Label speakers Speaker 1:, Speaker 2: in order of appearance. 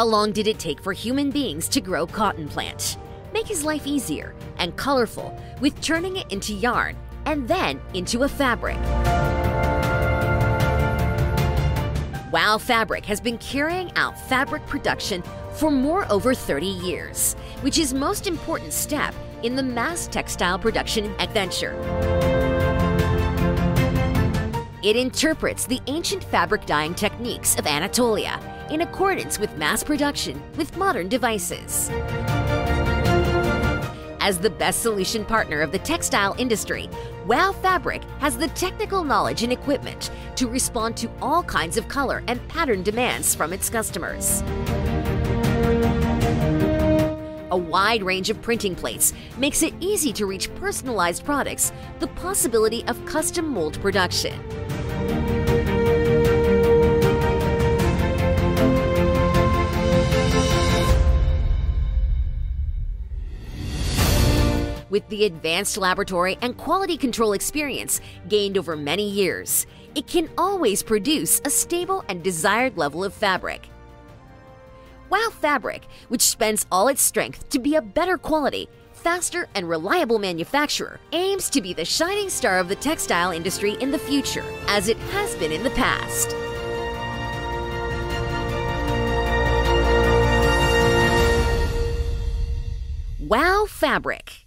Speaker 1: How long did it take for human beings to grow cotton plant, make his life easier and colorful with turning it into yarn and then into a fabric? Vav Fabric has been carrying out fabric production for over 30 years, which is most important step in the mass textile production adventure. It interprets the ancient fabric dyeing techniques of Anatolia in accordance with mass production with modern devices. As the best solution partner of the textile industry, Vav Fabric has the technical knowledge and equipment to respond to all kinds of color and pattern demands from its customers. A wide range of printing plates makes it easy to reach personalized products, the possibility of custom mold production. With the advanced laboratory and quality control experience gained over many years, it can always produce a stable and desired level of fabric. Vav Fabric, which spends all its strength to be a better quality, faster and reliable manufacturer, aims to be the shining star of the textile industry in the future, as it has been in the past. Vav Fabric.